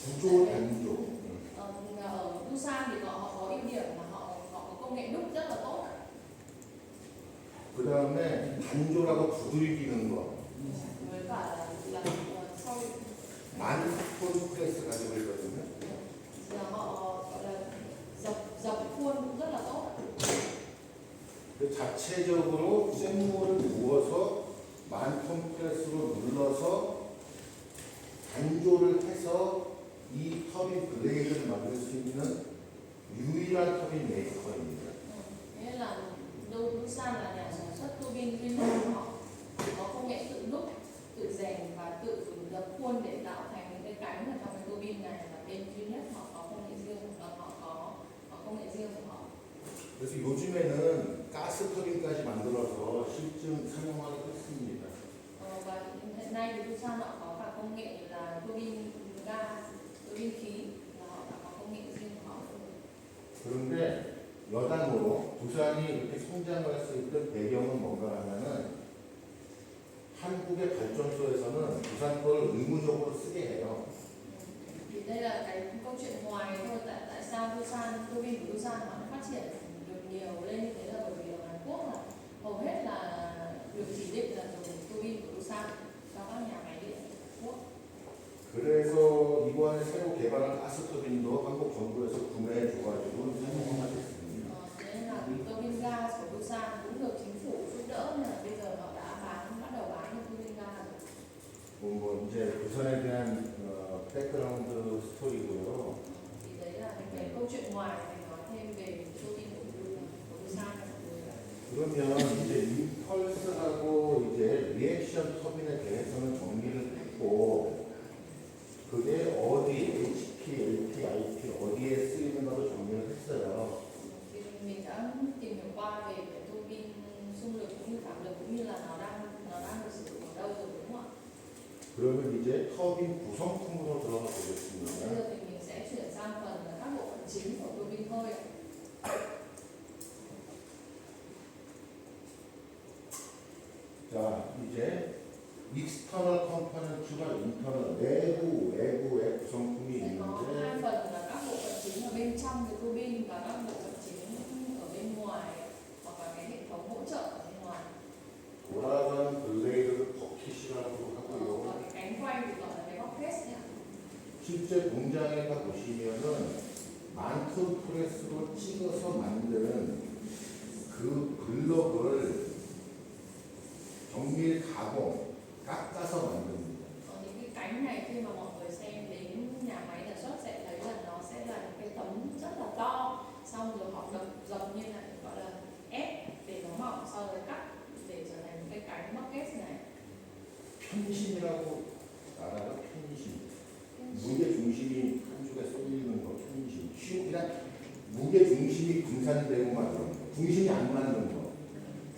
주조, 단조. Ở Busan thì họ có ưu điểm là họ có công nghệ đúc rất là tốt. 그 다음에 단조라고 두들기는 거. Với cả là sau 만톤 프레스 가지고 있거든요. giờ họ gọi là dập khuôn cũng rất là tốt. 그 자체적으로 쇳물을 부어서 만톤 프레스로 눌러서 단조를 해서 이 터빈 블레이드를 만들 수 있는 유일한 터빈 메이커입니다. Nghĩa là Busan là nhà sản xuất tua bin duy nhất của họ, có công nghệ tự đúc, tự rèn và tự dập khuôn để tạo thành những cái cánh ở trong cái tua bin này, là bên duy nhất họ có công nghệ riêng, họ có công nghệ riêng của họ. 그래서 요즘에는 가스 터빈까지 만들어서 실증 사용하기도 했습니다. Và hiện nay thì Busan họ có cả công nghệ là tua bin ga, tua bin khí, là họ đã có công nghệ riêng của họ. 그런데 여담으로 두산이 이렇게 성장을 할 수 있던 배경은 뭔가 하면은 한국의 발전소에서는 두산 거를 의무적으로 쓰게 해요. Thì đây là cái câu chuyện ngoài thôi, tại sao tua bin của Busan họ phát triển được nhiều lên như thế là bởi vì ở Hàn Quốc là hầu hết là được chỉ định là dùng tua bin của Busan cho các nhà máy điện Hàn Quốc. 그래서 이번에 새로 개발한 가스 터빈도 한국 정부에서 구매해 줘가지고 사용을 하고 있습니다. Thế nên là tua bin gas của Busan cũng được chính phủ giúp đỡ, nên là bây giờ họ đã bắt đầu bán tua bin gas rồi. 뭐 이제 부산에 대한 백그라운드 스토리고요. Thì đấy là cái câu chuyện ngoài để nói thêm về tua bin của Busan này. 그러면 이제 임펄스하고 이제 리액션 터빈에 대해서는 정리를 했고, 그게 어디 HP, LP, IP 어디에 쓰이는가도 정리를 했어요. Thì mình đã tìm hiểu qua về cái tua bin xung lực cũng như cảm lực cũng như là nó đang được sử dụng ở đâu rồi, đúng không ạ? 그러면 이제 터빈 구성품으로 들어가 Bây 보겠습니다. giờ thì mình sẽ chuyển sang phần là các bộ phận chính của tua bin hơi ạ. 자, 이제 익스터널 컴포넌트가 인터널, 내부, 외부의 구성품이 Sẽ có hai 있는데 phần là các bộ phận chính ở bên trong cái tua bin và các bộ phận chính ở bên ngoài 보시면은 만톤 프레스로 찍어서 만든 그 블럭을 정밀 가공, 깎아서 만듭니다. Ở những cái cánh này khi mà mọi người xem đến nhà máy sản xuất sẽ thấy là nó sẽ là những cái tấm rất là to, xong rồi họ đập dập như là gọi là ép để nó mỏng, sau rồi cắt để trở thành những cái cánh bucket này. 편심이라고 알아요? 편심. 무게 중심이 한 쪽에 쏠리는 거, 편심. 그냥 무게 중심이 분산되고 말는 거. 중심이 안 맞는 거.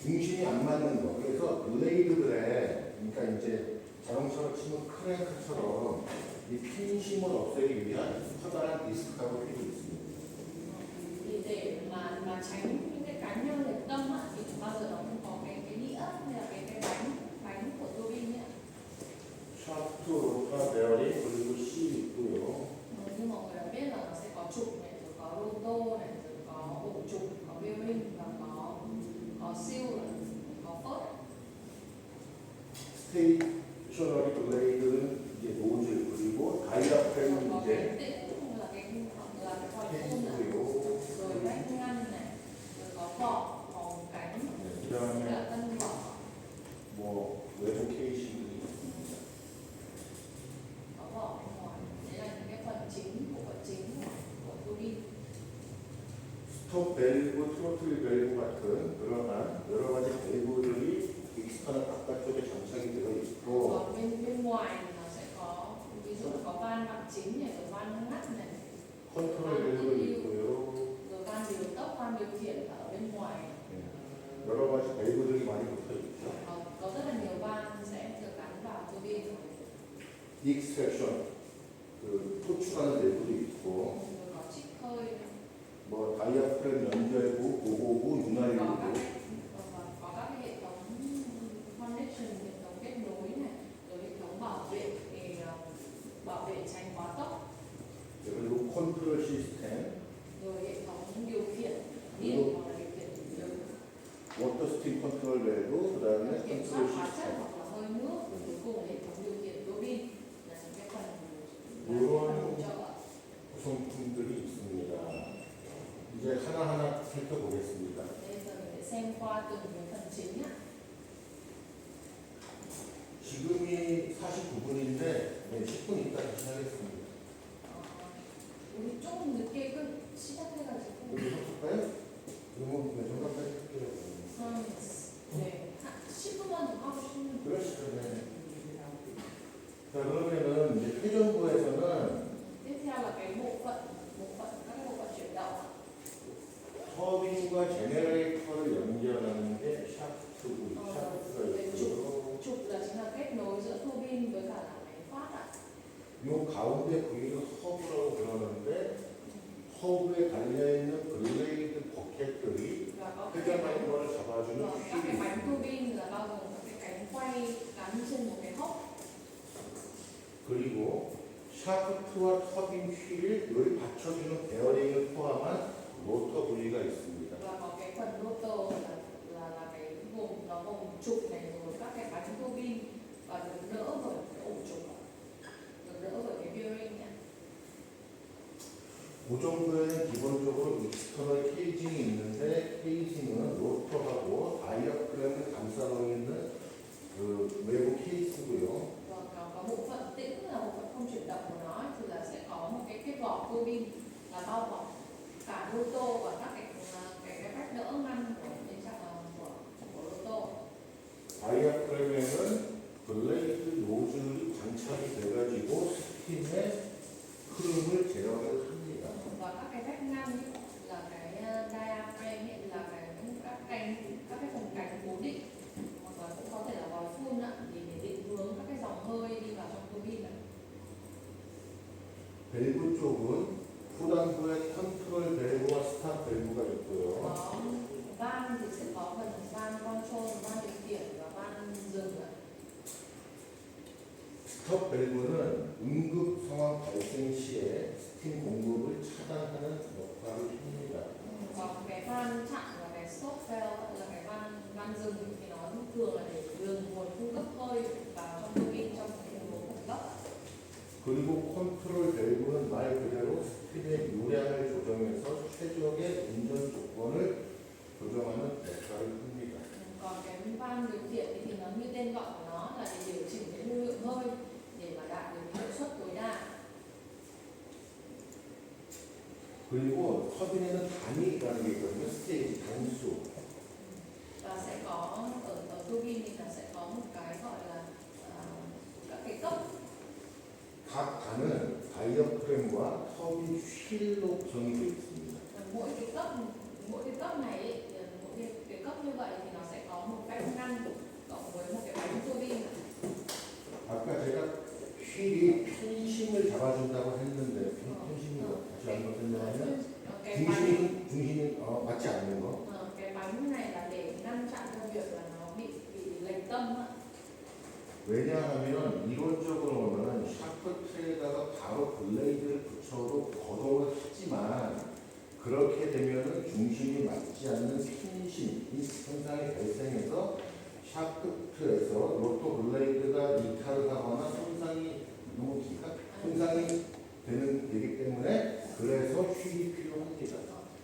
중심이 안 맞는 거. 그래서 블레이드들에, 그러니까 이제 자동차로 치면 크랭크처럼 이 편심을 없애기 위한 커다란 디스크하고 필요 있습니다. Thì để mà tránh những cái cánh nhau lệch tâm á, thì bao giờ nó cũng có cái đĩa hay là cái bánh của tua bin ấy. 샤프트, 로타, 베어링, 그리고 C 있고요. Như mọi người đã biết là nó sẽ có trục này, rồi có roto này, rồi có ổ trục, có bearing và có siêu, có phớt. 스테이셔너리 블레이드는 이제 노즐, 그리고 다이아프램은 Có 이제 cái tĩnh là cái vòi phun này, 케이스고요. rồi vách ngăn này, rồi có vỏ cánh, 그 là 다음에 tân vỏ, 뭐 외부 케이싱들이 있습니다. có vỏ bên ngoài. Đấy là những cái phần chính, bộ phận chính của tua bin. 스톱 밸브, 트로틀 밸브 같은 그러한 여러 가지 밸브들이 익스터널 바깥쪽에 장착이 되어 있고 Còn bên ngoài thì nó sẽ có ví dụ có van mặt chính này, rồi van ngắt này, 컨트롤 밸브도 있고요. rồi van điều tốc, van điều khiển ở bên ngoài. 예, 여러 가지 밸브들이 많이 붙어 있죠. Có rất là nhiều van sẽ được gắn vào tua bin. 익스트랙션, 그 토출하는 밸브도 있고 Rồi có chip khơi, 뭐 다이아프램 연결부, 보호부, có các 윤활유부 có các cái hệ thống connection, hệ thống kết nối này, rồi hệ thống bảo vệ để bảo vệ tránh quá tốc, 그리고 컨트롤 시스템, rồi hệ thống điều khiển điện hoặc là điều khiển điều 워터 스팀 컨트롤 밸브, 그 다음에 kiểm soát 컨트롤 hóa chất 시스템. hoặc là hơi nước, rồi cuối cùng là hệ thống điều khiển tua bin là những cái phần Ủa. hỗ trợ. 구성품들이 있습니다. 이제 하나하나 살펴보겠습니다. Bây giờ mình sẽ xem qua từng cái phần chính ạ. 지금이 49분인데 10분 있다 다시 하겠습니다. 우리 조금 늦게 시작해가지고 여기 할까요? 그러면 정답까지 할게요. 네, 10분만 더 하고 싶으면 그러시죠. 네. 자, 그러면은 이제 회전부에서는 tiếp theo là cái bộ phận các cái bộ phận chuyển động. 터빈과 제네레이터를 연결하는 게 샤프트고 샤프트가 있고요. Trục là chính là kết nối giữa tua bin với cả là máy phát ạ. 요 가운데 부위를 허브라고 그러는데 허브에 달려있는 블레이드 버켓들이 Và có các 회전하는 거를 잡아주는 cái 휠이 bánh tua 있습니다. bin là bao gồm các cái cánh quay gắn trên một cái hốc. 그리고 샤프트와 터빈 휠을 여기 받쳐주는 베어링을 포함한 로터 부위가 있습니다. Và có cái phần rotor là cái nó gồm trục này, rồi các cái bánh tua bin và được đỡ bởi cái ổ trục, được đỡ bởi cái bearing này. 고정부에는 기본적으로 익스터널 케이징이 있는데 케이징은 로터하고 다이아프램을 감싸고 있는 그 외부 케이스고요. Và có bộ phận tĩnh là bộ phận không chuyển động của nó thì là sẽ có một cái vỏ tua bin là bao bọc cả rotor và các cái vách đỡ ngăn của bên trong của rotor. 다이아프램에는 블레이드 노즐이 장착이 돼가지고 스팀의 흐름을 제어를 합니다. Và các cái vách ngăn ấy là cái diaphragm ấy, là các cái phần cánh cố định, hoặc là cũng có thể là vòi phun ạ, để định hướng các cái dòng hơi đi vào trong tua bin ạ. 밸브 쪽은 후단부에 컨트롤 밸브와 스탑 밸브가 있고요. Có van thì sẽ có phần van control, van điều khiển và van dừng ạ. 스톱 밸브는 응급 상황 발생 시에 스팀 공급을 차단하는 역할을 합니다. Còn cái van chặn và cái stop valve là cái van dừng thì nó thường là để dừng nguồn cung cấp hơi vào trong tua bin trong tình huống khẩn cấp. 그리고 컨트롤 밸브는 말 그대로 튜빈의 요량을 조정해서 최적의 운전 조건을 조정하는 역할을 합니다. Còn cái van điều khiển thì nó như tên gọi của nó là để điều chỉnh cái lưu lượng hơi để mà đạt được hiệu suất tối đa. 그리고 터빈에는 단위라는 게 있거든요. 스테이지, 단수. Và sẽ có ở tua bin thì là sẽ có một cái gọi là các cái cấp. 각 단은 다이어프램과 터빈 휠로 구성이 되어 있습니다. Mỗi cái cấp này ấy, mỗi cái cấp như vậy thì nó sẽ có một vách ngăn cộng với một cái bánh tua bin. 아까 제가 휠이 편심을 잡아준다고 했는데 편심이 다시 한번 설명하면 Cái bánh 중심이 맞지 않는 거. cái bánh này là để ngăn chặn cho việc là nó bị lệch tâm á. 왜냐하면 이론적으로는 샤프 트레에다가 바로 블레이드를 붙여도 거동을 하지만 그렇게 되면은 중심이 맞지 않는 편심 이 현상이 발생해서 샤프트에서 로또 블레이드가 이탈하거나 손상이 되기 때문에 그래서 휠이 필요합니다.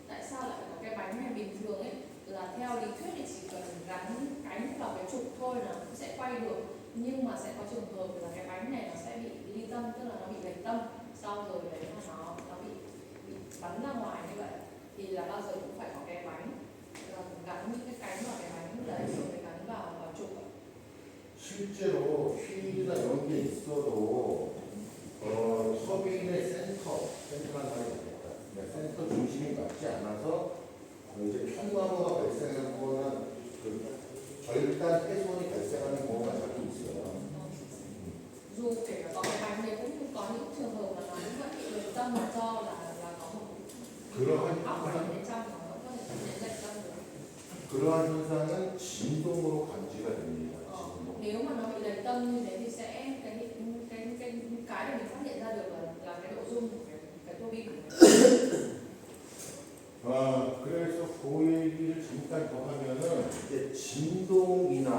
Tại sao lại có cái bánh này? Bình thường ấy là theo lý thuyết thì chỉ cần gắn cánh vào cái trục thôi là nó sẽ quay được, nhưng mà sẽ có trường hợp là cái bánh này nó sẽ bị ly tâm, tức là nó bị lệch tâm, sau rồi đấy là nó bị bắn ra ngoài như vậy thì là bao giờ cũng phải có cái bánh gắn những cái cánh vào cái bánh đấy rồi gắn vào trục. 실제로 휠이나 이런 게 있어도 터빈의 센터가 말이 되겠다. 센터 중심이 맞지 않아서 이제 편마모가 발생하거나 절단 훼손이 발생하는 경우가 자주 있어요. Dù kể cả có cái bánh đấy cũng có những trường hợp mà nó vẫn bị lệch tâm là do là có một óc ở bên trong nó vẫn có thể dẫn đến lệch tâm được. 그러한 현상은 진동으로 감지가 됩니다. 진동. Nếu mà nó bị lệch tâm như thế thì sẽ cái để mình phát hiện ra được là cái độ rung của cái tua bin của mình. 그래서 그 얘기를 잠깐 더 하면은 이제 진동이나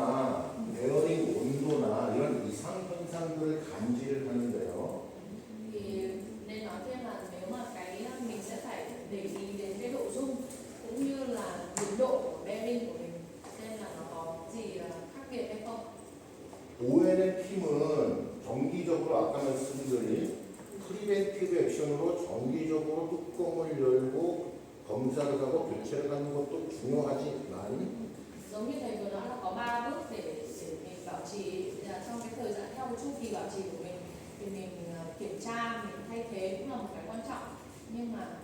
베어링 온도나 이런 이상 현상들을 감지를 하는데요. Thì nên nói thêm là nếu mà cái mình sẽ phải để ý đến cái độ rung cũng như là nhiệt độ của bearing của mình xem là nó có gì khác biệt hay không. ONM팀은 정기적으로 아까 말씀드린 프리벤티브 액션으로 정기적으로 뚜껑을 열고 검사를 하고 교체를 하는 것도 중요하지만 Giống như thầy vừa nói là có 3 bước để mình bảo trì trong cái thời gian theo cái chu kỳ bảo trì của mình thì mình kiểm tra, mình thay thế cũng là một cái quan trọng, nhưng mà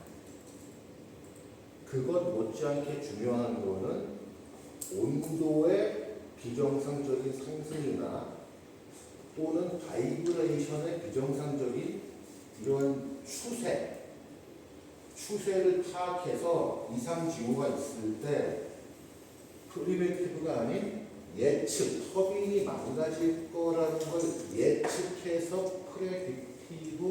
그것 못지않게 중요한 거는 온도의 비정상적인 상승이나 또는 바이브레이션의 비정상적인 이런 추세를 파악해서 이상 징후가 있을 때 프리벤티브가 아닌 예측, 터빈이 망가질 거라는 걸 예측해서 프레딕티브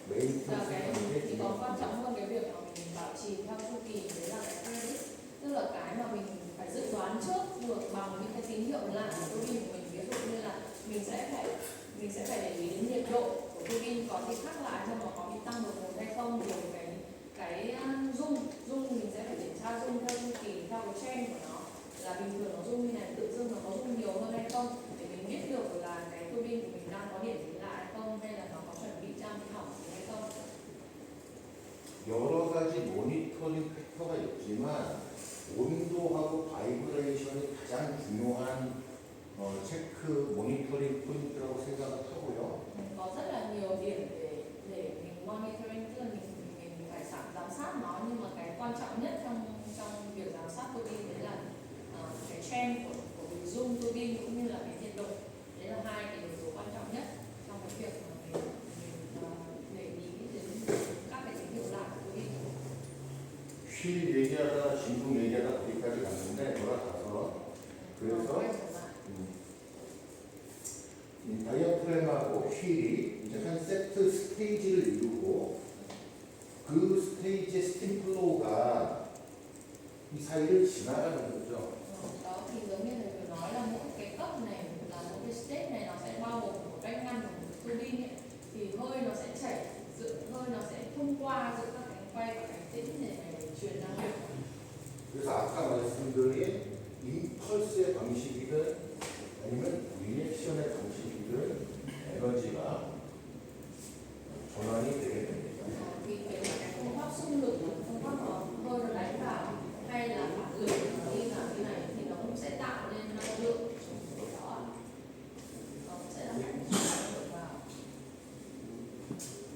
là 메인텐스 cái 하는 게 thì có 중요합니다. quan trọng hơn cái việc mà mình bảo trì theo chu kỳ, đấy là cái credit, tức là cái mà mình phải dự đoán trước được bằng những cái tín hiệu lạ của tua bin của mình. Ví dụ như là mình sẽ phải để ý đến nhiệt độ của tua bin có gì khác lại, xem nó có bị tăng đột ngột hay không, rồi cái rung mình sẽ phải kiểm tra rung theo chu kỳ, theo cái trend của nó là bình thường nó rung như này, tự dưng nó có rung nhiều hơn hay không, để mình biết được là cái tua bin của mình đang có điểm gì lạ hay không, hay là nó có chuẩn bị trang bị hỏng gì hay không. 여러 가지 모니터링 팩터가 있지만 온도하고 바이브레이션이 가장 중요한 체크 모니터링 포인트라고 생각을 하고요. Có rất là nhiều điểm để mình monitoring, tức là mình phải giám sát nó, nhưng mà cái quan trọng nhất trong việc giám sát tua bin đấy là cái trend của cái zoom tua bin cũng như là cái nhiệt độ. Đấy là hai cái yếu tố quan trọng nhất trong cái việc mà mình để ý đến các cái tín hiệu lạ của tua bin. 휠 얘기하다 진동 얘기하다 거기까지 갔는데 돌아가서 그래서 Quay trở lại. 이 다이어프램하고 휠이 이제 한 세트 스테이지를 이루고 그 스테이지의 스팀 플로우가 이 사이를 지나가는 거죠. Đó thì giống như thầy vừa nói là mỗi cái cấp này là mỗi cái stage này nó sẽ bao gồm một vách ngăn của một tua bin ấy, thì hơi nó sẽ chảy, hơi nó sẽ thông qua 음.